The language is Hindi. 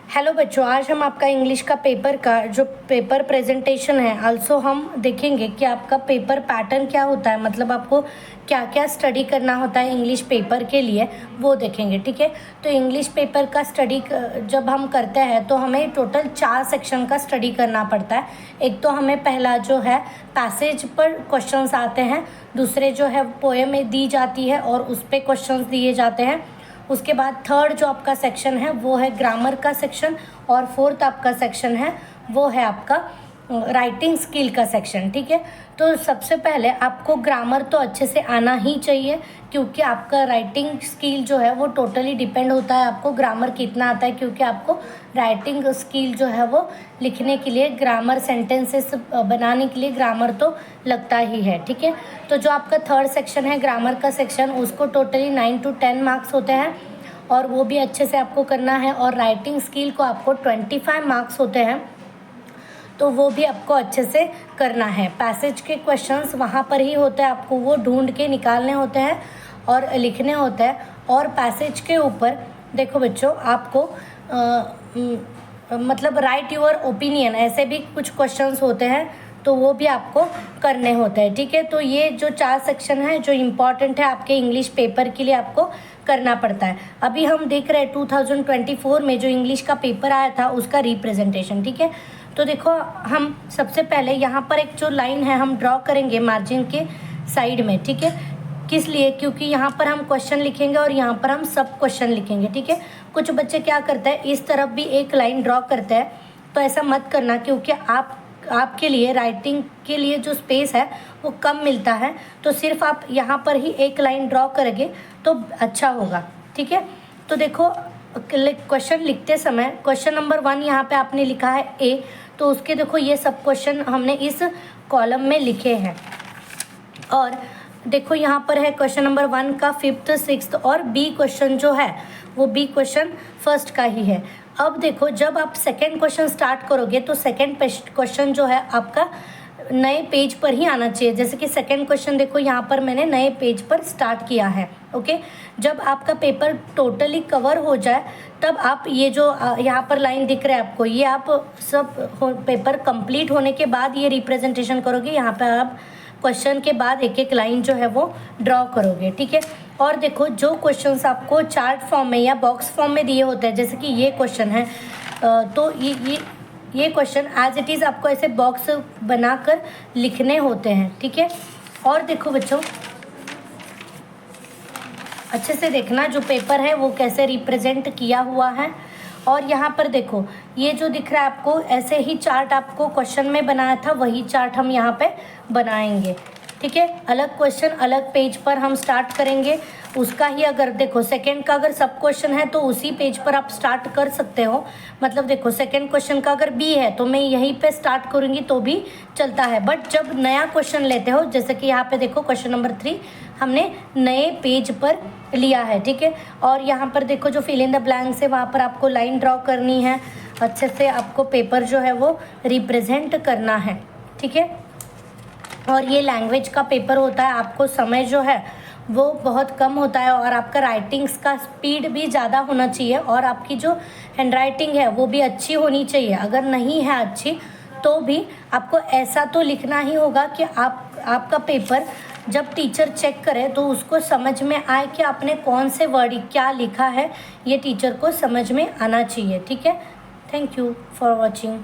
हेलो बच्चों, आज हम आपका इंग्लिश का पेपर का जो पेपर प्रेजेंटेशन है आल्सो हम देखेंगे कि आपका पेपर पैटर्न क्या होता है, मतलब आपको क्या क्या स्टडी करना होता है इंग्लिश पेपर के लिए वो देखेंगे। ठीक है, तो इंग्लिश पेपर का स्टडी जब हम करते हैं तो हमें टोटल 4 सेक्शन का स्टडी करना पड़ता है। एक तो हमें पहला जो है पैसेज पर क्वेश्चंस आते हैं, दूसरे जो है पोएम में दी जाती है और उस पर क्वेश्चंस दिए जाते हैं। उसके बाद थर्ड जो आपका सेक्शन है वो है ग्रामर का सेक्शन, और फोर्थ आपका सेक्शन है वो है आपका राइटिंग स्किल का सेक्शन। ठीक है, तो सबसे पहले आपको ग्रामर तो अच्छे से आना ही चाहिए, क्योंकि आपका राइटिंग स्किल जो है वो टोटली डिपेंड होता है आपको ग्रामर कितना आता है, क्योंकि आपको राइटिंग स्किल जो है वो लिखने के लिए ग्रामर सेंटेंसेस बनाने के लिए ग्रामर तो लगता ही है। ठीक है, तो जो आपका थर्ड सेक्शन है ग्रामर का सेक्शन, उसको टोटली 9 to 10 मार्क्स होते हैं और वो भी अच्छे से आपको करना है। और राइटिंग स्किल को आपको 25 मार्क्स होते हैं, तो वो भी आपको अच्छे से करना है। पैसेज के क्वेश्चंस वहाँ पर ही होते हैं, आपको वो ढूंढ के निकालने होते हैं और लिखने होते हैं। और पैसेज के ऊपर देखो बच्चों, आपको मतलब राइट योर ओपिनियन ऐसे भी कुछ क्वेश्चंस होते हैं, तो वो भी आपको करने होते हैं। ठीक है, तो ये जो 4 सेक्शन है जो इम्पॉर्टेंट है आपके इंग्लिश पेपर के लिए आपको करना पड़ता है। अभी हम देख रहे हैं 2024 में जो इंग्लिश का पेपर आया था उसका रिप्रेजेंटेशन। ठीक है, तो देखो हम सबसे पहले यहाँ पर एक जो लाइन है हम ड्रॉ करेंगे मार्जिन के साइड में। ठीक है, किस लिए? क्योंकि यहाँ पर हम क्वेश्चन लिखेंगे और यहाँ पर हम सब क्वेश्चन लिखेंगे। ठीक है, कुछ बच्चे क्या करते हैं इस तरफ भी एक लाइन ड्रॉ करते हैं, तो ऐसा मत करना, क्योंकि आपके लिए राइटिंग के लिए जो स्पेस है वो कम मिलता है, तो सिर्फ आप यहाँ पर ही एक लाइन ड्रॉ करेंगे तो अच्छा होगा। ठीक है, तो देखो क्वेश्चन लिखते समय क्वेश्चन नंबर 1 यहाँ पे आपने लिखा है ए, तो उसके देखो ये सब क्वेश्चन हमने इस कॉलम में लिखे हैं। और देखो यहाँ पर है क्वेश्चन नंबर 1 का 5th 6th, और बी क्वेश्चन जो है वो बी क्वेश्चन फर्स्ट का ही है। अब देखो जब आप सेकेंड क्वेश्चन स्टार्ट करोगे तो सेकेंड क्वेश्चन जो है आपका नए पेज पर ही आना चाहिए। जैसे कि सेकेंड क्वेश्चन देखो यहाँ पर मैंने नए पेज पर स्टार्ट किया है। ओके, जब आपका पेपर टोटली कवर हो जाए तब आप ये जो यहाँ पर लाइन दिख रहा है आपको, ये आप सब पेपर कंप्लीट होने के बाद ये रिप्रेजेंटेशन करोगे। यहाँ पर आप क्वेश्चन के बाद एक एक लाइन जो है वो ड्रॉ करोगे। ठीक है, और देखो जो क्वेश्चंस आपको चार्ट फॉर्म में या बॉक्स फॉर्म में दिए होते हैं, जैसे कि ये क्वेश्चन है, तो ये क्वेश्चन एज इट इज़ आपको ऐसे बॉक्स बनाकर लिखने होते हैं। ठीक है, और देखो बच्चों अच्छे से देखना जो पेपर है वो कैसे रिप्रेजेंट किया हुआ है। और यहाँ पर देखो ये जो दिख रहा है आपको, ऐसे ही चार्ट आपको क्वेश्चन में बनाया था वही चार्ट हम यहाँ पे बनाएंगे। ठीक है, अलग क्वेश्चन अलग पेज पर हम स्टार्ट करेंगे उसका ही। अगर देखो सेकंड का अगर सब क्वेश्चन है तो उसी पेज पर आप स्टार्ट कर सकते हो। मतलब देखो सेकंड क्वेश्चन का अगर बी है तो मैं यहीं पे स्टार्ट करूँगी तो भी चलता है, बट जब नया क्वेश्चन लेते हो, जैसे कि यहाँ पे देखो क्वेश्चन नंबर 3 हमने नए पेज पर लिया है। ठीक है, और यहाँ पर देखो जो फिल इन द ब्लैंक्स है वहाँ पर आपको लाइन ड्रॉ करनी है, अच्छे से आपको पेपर जो है वो रिप्रेजेंट करना है। ठीक है, और ये लैंग्वेज का पेपर होता है, आपको समय जो है वो बहुत कम होता है और आपका राइटिंग्स का स्पीड भी ज़्यादा होना चाहिए, और आपकी जो हैंड राइटिंग है वो भी अच्छी होनी चाहिए। अगर नहीं है अच्छी तो भी आपको ऐसा तो लिखना ही होगा कि आपका पेपर जब टीचर चेक करे तो उसको समझ में आए कि आपने कौन से वर्ड क्या लिखा है, ये टीचर को समझ में आना चाहिए। ठीक है, थैंक यू फॉर वॉचिंग।